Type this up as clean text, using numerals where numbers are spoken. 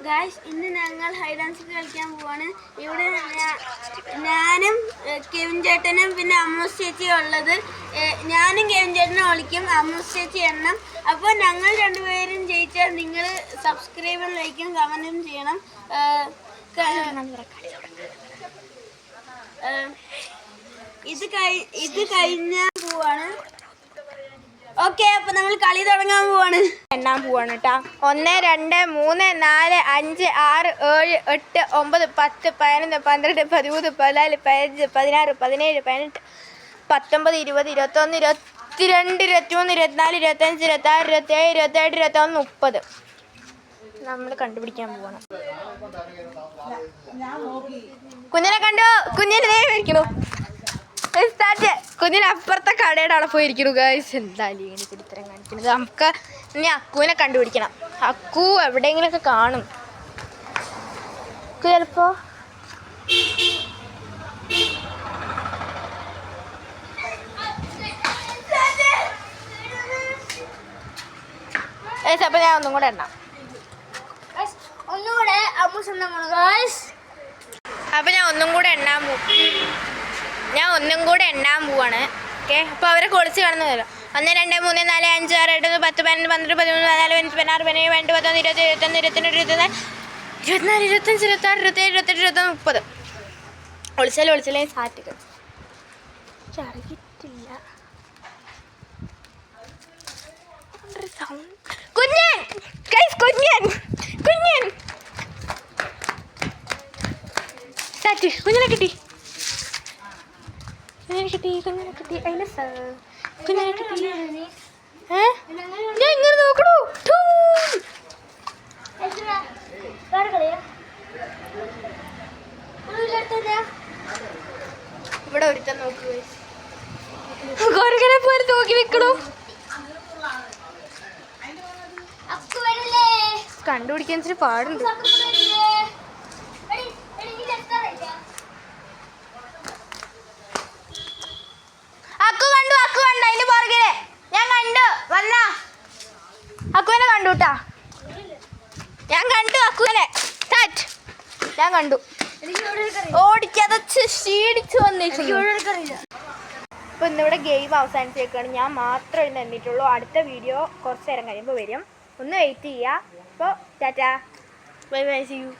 Guys, ഇന്ന് ഞങ്ങൾ hide and seek കളിക്കാൻ പോവാണ്. ഇവിടെ ഞാനും കെവിൻ ചേട്ടനും പിന്നെ അമ്മൂസ് ചേച്ചിയും ഉള്ളത്. ഞാനും കെവിൻ ചേട്ടനും കളിക്കും, അമ്മൂസ് ചേച്ചി എണ്ണം. അപ്പോൾ ഞങ്ങൾ രണ്ടുപേരും ജയിച്ചാൽ നിങ്ങൾ സബ്സ്ക്രൈബും ലൈക്കും കമൻറ്റും ചെയ്യണം. ഇത് കഴിഞ്ഞാൽ പോവാണ്. ഓക്കെ, അപ്പൊ നമ്മൾ കളി തുടങ്ങാൻ പോവാണ്. എണ്ണാൻ പോവാണ് കേട്ടാ. 1 2 3 4 5 6 7 8 9 10 11 12 13 14 15 16 17 18 19 20 21 22 23 24 25 26 27 28 29 30 നമ്മൾ കണ്ടുപിടിക്കാൻ പോവാണ്. കുഞ്ഞിനെ കണ്ടോ? കുഞ്ഞിനെ ഇരിക്കണു. കുഞ്ഞിന് അപ്പുറത്തെ കടയുടെ അവിടെ പോയിരിക്കണു. ഗൈസ്, എന്തായാലും ഇങ്ങനെ കുടിത്തരം കാണിക്കുന്നത്. നമുക്ക് ഇനി അക്കുവിനെ കണ്ടുപിടിക്കണം. അക്കു എവിടെയെങ്കിലുമൊക്കെ കാണും. ചിലപ്പോ അപ്പൊ ഞാൻ ഒന്നും കൂടെ എണ്ണാം. ഒന്നുകൂടെ അപ്പൊ ഞാൻ ഒന്നും കൂടെ എണ്ണാൻ പോവാണ്. ഓക്കെ, അപ്പോൾ അവരെ കുളിച്ച് കാണുന്നതല്ലോ. 1 2 3 4 5 6 7 8 10 11 12 13 14 15 16 17 18 19 20 21 22 23 24 25 26 27 28 29 30 ഒളിച്ചാലേ സാറ്റുകൾ അറിയിട്ടില്ല. കുഞ്ഞൻ സാറ്റ് കുഞ്ഞിനെ കിട്ടി. കുഞ്ഞിനെ കിട്ടി. ഞാൻ ഇങ്ങനെ നോക്കണു. ഇവിടെ ഒരുത്തൻ നോക്കുക, പോലെ നോക്കി നിൽക്കണു. കണ്ടുപിടിക്കാൻ ഇച്ചിരി പാടുണ്ട്. അക്കു കണ്ടു അതിന്റെ പുറകില്. ഞാൻ കണ്ടു. വന്ന അക്കുവിനെ കണ്ടുട്ടാ. ഞാൻ കണ്ടു അക്കുവിനെ. ഞാൻ കണ്ടു. ഓടിച്ചതച്ച് ക്ഷീണിച്ചു വന്നിരിക്കുന്നു. അപ്പൊ ഇന്നിവിടെ ഗെയിം അവസാനിച്ചേക്കാണ്. ഞാൻ മാത്രമേ ഇന്ന് എണ്ണിട്ടുള്ളൂ. അടുത്ത വീഡിയോ കുറച്ച് നേരം കഴിയുമ്പോൾ വരും. ഒന്ന് വെയിറ്റ് ചെയ്യുക. അപ്പോൾ ta-ta, bye bye, see U.